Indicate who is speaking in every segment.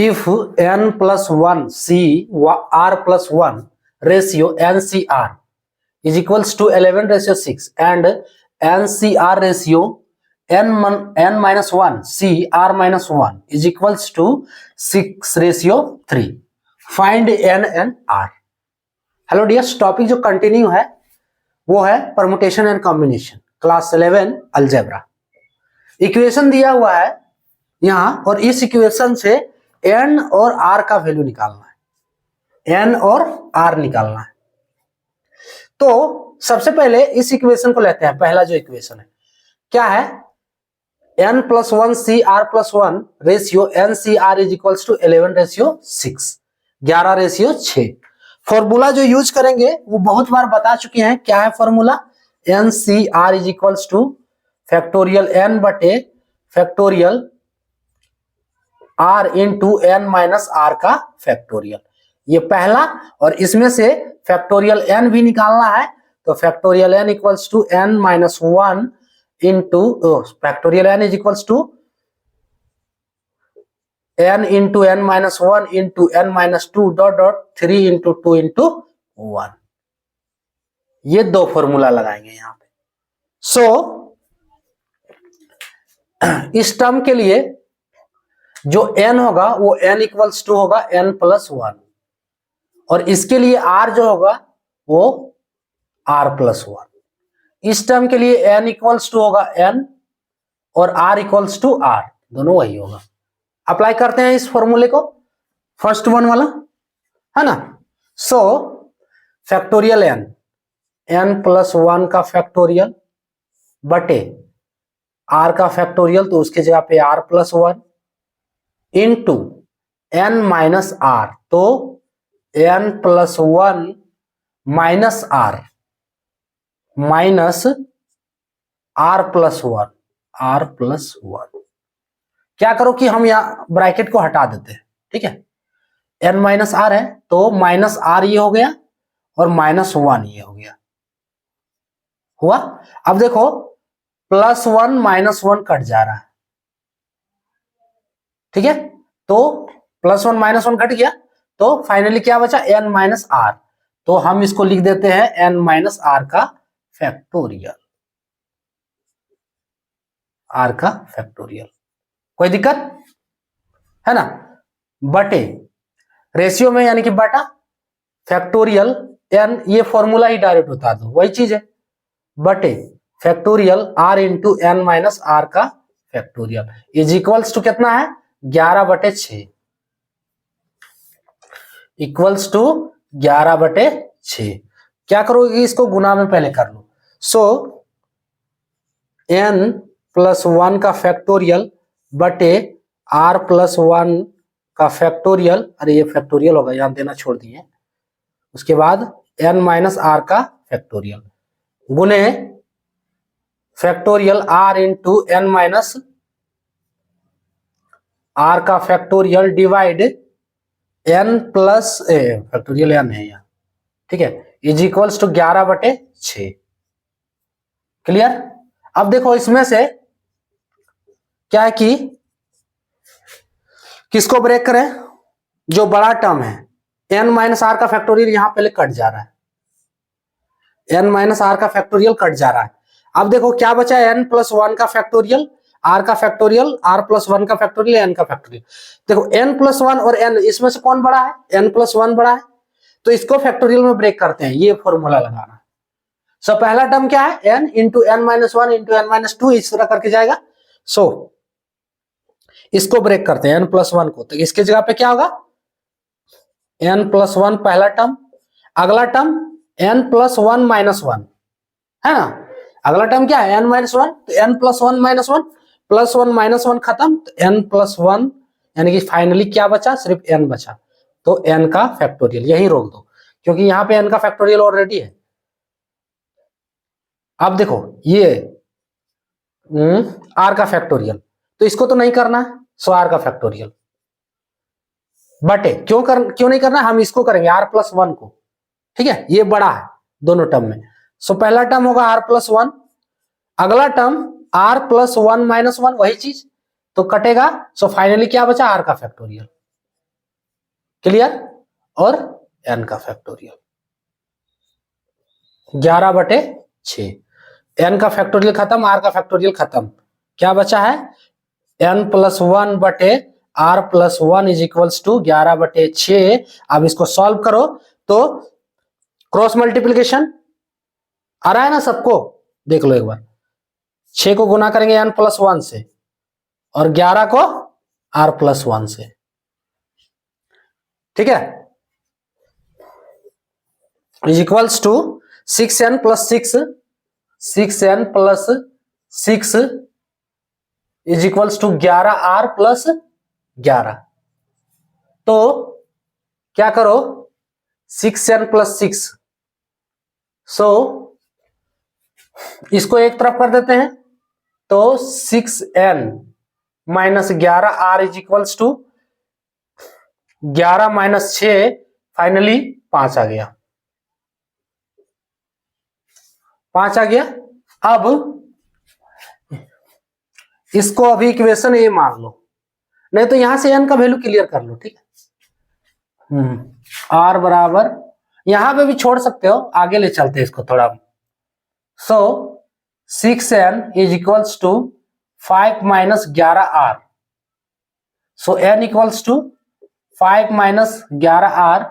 Speaker 1: if n plus 1 c r plus 1 ratio ncr is equals to 11 ratio 6 and ncr ratio n minus 1 c r minus 1 is equals to 6 ratio 3. Find n and r. Hello dears, topic जो continue है वो है permutation and combination, class 11 algebra. Equation दिया हुआ है यहां और इस इक्वेशन से n और r का वैल्यू निकालना है. n और r निकालना है. तो सबसे पहले इस इक्वेशन को लेते हैं. पहला जो इक्वेशन है क्या है, n plus 1 C R plus 1 ratio N C R is equals to 11 ratio 6, 11 ratio 6. Formula जो यूज करेंगे वो बहुत बार बता चुके हैं. क्या है formula? N C R is equals to factorial N बटे factorial R into N minus are का फैक्टोरियल. ये पहला, और इसमें से फैक्टोरियल एन भी निकालना है तो factorial n equals to n minus 1 into factorial n is equals to n into N minus 1 into N minus 2 dot dot 3 into 2 into 1. ये दो फॉर्मूला लगाएंगे यहां पे. सो इस टर्म के लिए जो n होगा वो n इक्वल्स टू होगा n प्लस 1, और इसके लिए r जो होगा वो r प्लस 1. इस टर्म के लिए n इक्वल्स टू होगा n और r इक्वल्स टू r, दोनों वही होगा. अप्लाई करते हैं इस फॉर्मूले को, फर्स्ट वन वाला है ना. सो फैक्टोरियल n प्लस 1 का फैक्टोरियल बटे r का फैक्टोरियल, तो उसके जगह पे r plus 1 into n minus r, तो n plus 1 minus r minus r plus 1, r plus 1. क्या करो कि हम यहां ब्रैकेट को हटा देते हैं. ठीक है, n माइनस आर है तो माइनस आर ये हो गया और माइनस 1 ये हो गया. हुआ. अब देखो प्लस 1 माइनस 1 कट जा रहा है. ठीक है, तो प्लस 1 माइनस 1 कट गया तो फाइनली क्या बचा, n माइनस आर. तो हम इसको लिख देते हैं n माइनस आर का फैक्टोरियल, r का फैक्टोरियल. कोई दिक्कत है ना. बटे रेशियो में यानी कि बटा फैक्टोरियल n, ये फॉर्मूला ही डायरेक्ट बता दो, वही चीज है. बटे factorial r into N minus are का फैक्टोरियल इज इक्वल्स टू कितना है, 11 बटे 6, इक्वल्स टू 11 बटे 6. क्या करोगे, इसको गुना में पहले कर लो. सो n प्लस 1 का फैक्टोरियल बटे r प्लस 1 का फैक्टोरियल, अरे ये फैक्टोरियल होगा, यहां देना छोड़ दिए. उसके बाद n माइनस आर का फैक्टोरियल गुने factorial r into N minus are का factorial divide n plus factorial n है यहाँ. ठीक है, इज इक्वल्स टू 11 बटे 6. क्लियर. अब देखो इसमें से क्या है कि किसको ब्रेक करें, जो बड़ा टर्म है n माइनस आर का फैक्टोरियल यहां पहले कट जा रहा है, n माइनस आर का फैक्टोरियल कट जा रहा है. अब देखो क्या बचा है, n प्लस 1 का फैक्टोरियल, r का फैक्टोरियल, r प्लस 1 का फैक्टोरियल, n का फैक्टोरियल. देखो n प्लस 1 और n, इसमें से कौन बड़ा है, n प्लस 1 बड़ा है, तो इसको फैक्टोरियल में ब्रेक करते हैं. ये फॉर्मूला लगाना है. सो पहला टर्म क्या है, n into N minus 1 into N minus 2, इस तरह करके जाएगा. सो इसको ब्रेक करते हैं n प्लस 1 को, तो इसके जगह पे क्या होगा, n प्लस 1 पहला टर्म, अगला टर्म n प्लस 1 माइनस 1 है ना. अगला टर्म क्या है, n माइनस 1, तो n plus 1 minus 1, plus 1 minus 1 खत्म, तो n प्लस 1, यानी कि फाइनली क्या बचा, सिर्फ n बचा. तो n का फैक्टोरियल यही रोक दो क्योंकि यहां पे n का फैक्टोरियल ऑलरेडी है. अब देखो ये r का फैक्टोरियल, तो इसको तो नहीं करना है, सो r का फैक्टोरियल बटे क्यों नहीं करना, हम इसको करेंगे r प्लस 1 को. ठीक है, ये बड़ा है दोनों टर्म में. सो पहला टर्म होगा r प्लस 1, अगला टर्म r प्लस 1 माइनस 1, वही चीज तो कटेगा. सो फाइनली क्या बचा, r का फैक्टोरियल. क्लियर, और n का फैक्टोरियल 11/6, n का फैक्टोरियल खत्म, r का फैक्टोरियल खत्म, क्या बचा है n+1/r+1 इज इक्वल्स टू 11/6। अब इसको सॉल्व करो तो क्रॉस मल्टीप्लीकेशन आ रहा है ना सबको, देख लो एक बार, 6 को गुना करेंगे n+1 से और 11 को r+1 से, ठीक है, is equals to 6n+6 is equals to 11r+11। तो क्या करो 6n+6, सो इसको एक तरफ कर देते हैं, तो 6n-11r is equals to 11-6, finally 5 आ गया, 5 आ गया। अब इसको अभी इक्वेशन ए मान लो, नहीं तो यहां से n का वैल्यू क्लियर कर लो, ठीक है। r बराबर, यहां पे भी छोड़ सकते हो, आगे ले चलते हैं इसको थोड़ा। So 6n is equals to 5 - 11r, so n equals to 5 - 11r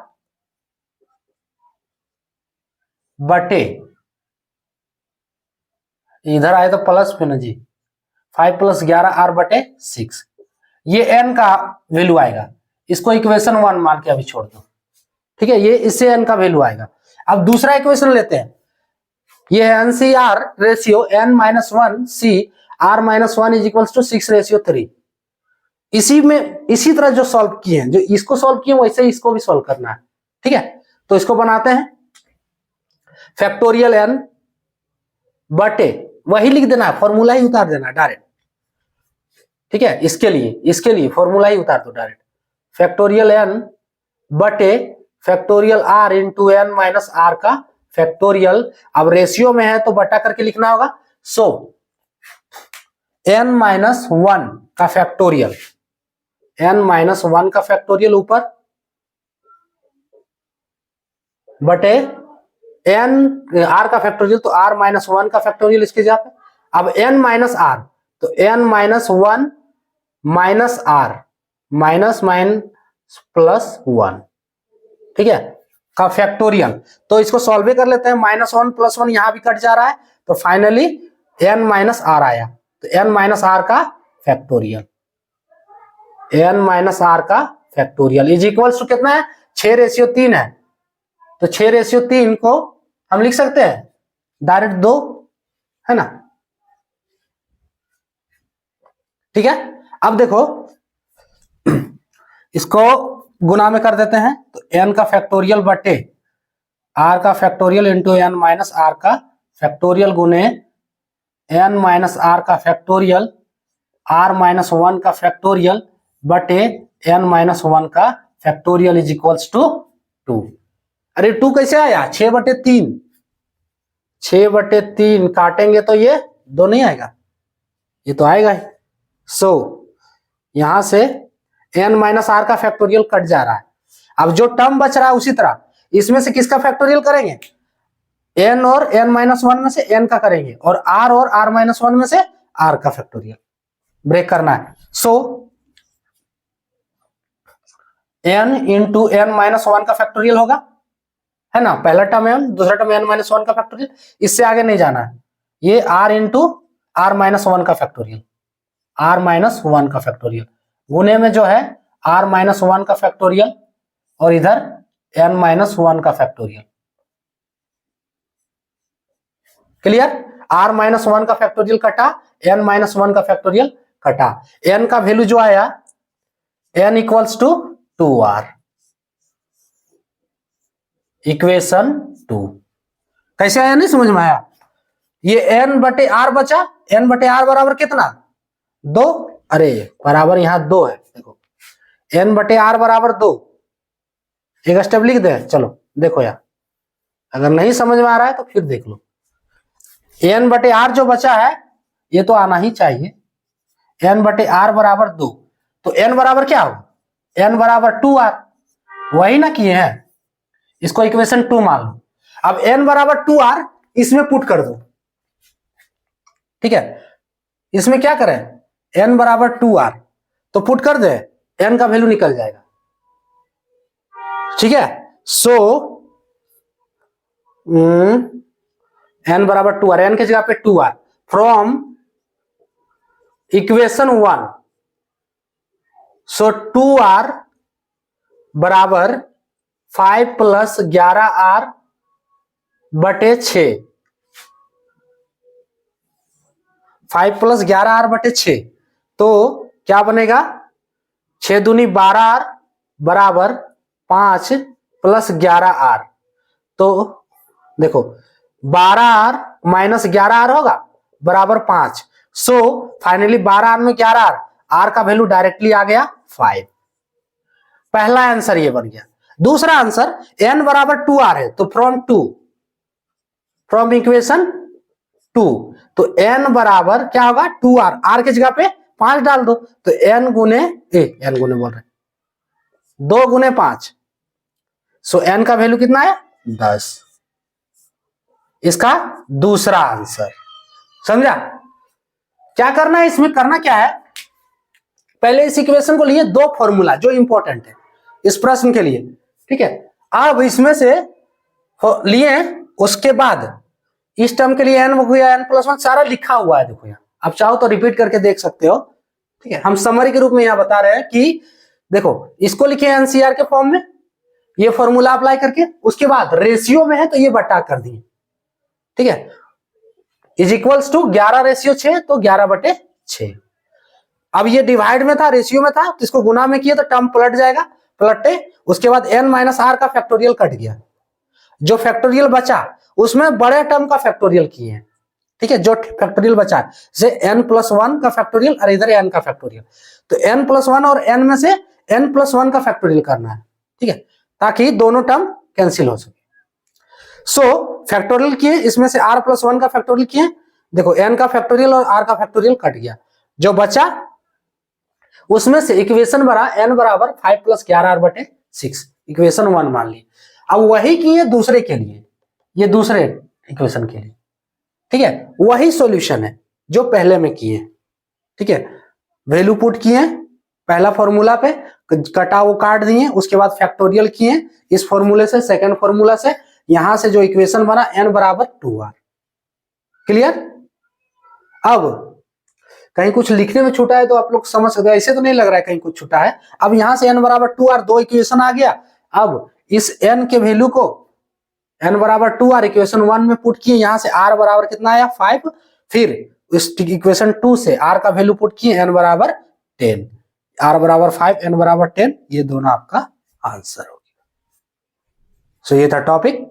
Speaker 1: बटे, इधर आए तो प्लस पे ना जी, 5 + 11r बटे 6, ये n का वैल्यू आएगा, इसको इक्वेशन 1 मान के अभी छोड़ दो, ठीक है, ये इससे n का वैल्यू आएगा। अब दूसरा इक्वेशन लेते हैं, ये है NCR ratio n-1 C r-1 is equals to 6:3। इसी में इसी तरह जो सॉल्व किए हैं, जो इसको सॉल्व किए वैसे ही इसको भी सॉल्व करना है, ठीक है। तो इसको बनाते हैं फैक्टोरियल n बटे, वही लिख देना, फॉर्मूला ही उतार देना डायरेक्ट, ठीक है। इसके लिए फॉर्मूला ही उतार दो डायरेक्ट, फैक्टोरियल n बटे factorial r into n minus r का फैक्टोरियल। अब रेशियो में है तो बटा करके लिखना होगा, सो n-1 का फैक्टोरियल, n-1 का फैक्टोरियल ऊपर बटे n r का फैक्टोरियल, तो r-1 का फैक्टोरियल इसके जगह पे। अब n माइनस r, तो n-1 माइनस r माइनस +1, ठीक है, का फैक्टोरियल। तो इसको सॉल्व कर लेते हैं, -1 + 1 यहां भी कट जा रहा है, तो फाइनली n-r आया, तो n-r का फैक्टोरियल, n-r का फैक्टोरियल इज इक्वल्स टू कितना है, 6:3 है, तो 6:3 को हम लिख सकते हैं डायरेक्ट 2, है ना, ठीक है। अब देखो इसको गुना में कर देते हैं, तो n का फैक्टोरियल बटे r का फैक्टोरियल इंटू n-r का फैक्टोरियल गुने n-r का फैक्टोरियल r-1 का फैक्टोरियल बटे n-1 का फैक्टोरियल इज इक्वल्स टू 2। अरे 2 कैसे आया, 6/3, 6/3 काटेंगे तो ये 2 नहीं आएगा, ये तो आएगा ही। सो यहां से n-r का फैक्टोरियल कट जा रहा है, अब जो टर्म बच रहा है उसी तरह इसमें से किसका फैक्टोरियल करेंगे, n और n-1 में से n का करेंगे, और r और r-1 में से r का फैक्टोरियल ब्रेक करना है। सो n इंटू n-1 का फैक्टोरियल होगा, है ना, पहला टर्म n, दूसरा टर्म n-1 का फैक्टोरियल, इससे आगे नहीं जाना है, ये r इंटू r-1 का फैक्टोरियल, r-1 का फैक्टोरियल गुने में जो है r-1 का फैक्टोरियल और इधर n-1 का फैक्टोरियल, क्लियर। r-1 का फैक्टोरियल कटा, n-1 का फैक्टोरियल कटा, n का वैल्यू जो आया n equals to 2r, equation 2। कैसे आया, नहीं समझ में आया, ये n/r बचा, n/r बराबर कितना, 2, अरे बराबर यहाँ 2 है, देखो n/r बराबर 2, एक स्टेप लिख दे, चलो देखो यार, अगर नहीं समझ में आ रहा है तो फिर देख लो, n/r जो बचा है ये तो आना ही चाहिए, n/r बराबर 2, तो n बराबर क्या होगा, n बराबर 2r, वही ना किए हैं, इसको इक्वेशन 2 मान लो। अब n बराबर 2r इसमें पुट कर दो, ठीक है। इसमें क्या करें, n बराबर 2r तो पुट कर दे, n का वैल्यू निकल जाएगा, ठीक है। सो n बराबर 2r, n की जगह पे 2r from equation 1, so 2r बराबर 5 प्लस 11r बटे 6, 5 प्लस 11r बटे 6, तो क्या बनेगा, 6 दूनी 12r बराबर 5 प्लस 11r, तो देखो 12r माइनस 11r होगा बराबर 5, सो फाइनली 12r में 11r, r का वैल्यू डायरेक्टली आ गया 5। पहला आंसर ये बन गया। दूसरा आंसर n बराबर 2r है, तो फ्रॉम इक्वेशन 2, तो n बराबर क्या होगा 2r, r की जगह पे 5 डाल दो, तो n गुने बोल रहे 2 गुने 5, सो n का वैल्यू कितना है 10। इसका दूसरा आंसर, समझा। क्या करना है इसमें, करना क्या है, पहले इस इक्वेशन को लिए दो फॉर्मूला जो इंपॉर्टेंट है इस प्रश्न के लिए, ठीक है। अब इसमें से लिए, उसके बाद इस टर्म के लिए n प्लस 1 सारा लिखा हुआ है, देखो यहाँ, आप चाहो तो रिपीट करके देख सकते हो, ठीक है। हम समरी के रूप में यहाँ बता रहे हैं कि देखो इसको लिखे एनसीआर के फॉर्म में, ये फॉर्मूला अप्लाई करके, उसके बाद रेशियो में है तो ये बटा कर दिए, ठीक है, इज इक्वल्स टू 11:6, तो 11/6। अब ये डिवाइड में था, रेशियो में था, तो इसको गुना में किया तो टर्म पलट जाएगा, पलटे उसके बाद n माइनस आर का फैक्टोरियल कट गया, जो फैक्टोरियल बचा उसमें बड़े टर्म का फैक्टोरियल किए हैं, ठीक है। जो फैक्टोरियल बचा जैसे n+1 का फैक्टोरियल और इधर n का फैक्टोरियल, तो n+1 और n में से n+1 का फैक्टोरियल करना है, ठीक है, ताकि दोनों टर्म कैंसिल हो सके। सो फैक्टोरियल किए, इसमें से r+1 का फैक्टोरियल किए, देखो n का फैक्टोरियल और r का फैक्टोरियल कट गया, जो बचा उसमें से इक्वेशन बना n बराबर 5 प्लस 11r/6, इक्वेशन 1 मान ली। अब वही किए दूसरे के लिए, ये दूसरे इक्वेशन के लिए, ठीक है, वही सॉल्यूशन है जो पहले में किए, ठीक है। वैल्यू पुट किए पहला फॉर्मूला पे, कटा वो काट दिए, उसके बाद फैक्टोरियल किए इस फॉर्मूले से, सेकंड फॉर्मूला से, यहां से जो इक्वेशन बना n बराबर 2r। क्लियर। अब कहीं कुछ लिखने में छूटा है तो आप लोग समझ सकते हो, ऐसे तो नहीं लग रहा है कहीं कुछ छूटा है। अब यहां से n बराबर 2r, दो इक्वेशन आ गया। अब इस n के वैल्यू को n बराबर 2r इक्वेशन 1 में पुट किए, यहां से r बराबर कितना आया 5, फिर इस इक्वेशन 2 से r का वैल्यू पुट किए n बराबर 10, r बराबर 5 n बराबर 10, ये दोनों आपका आंसर हो गया। सो ये था टॉपिक।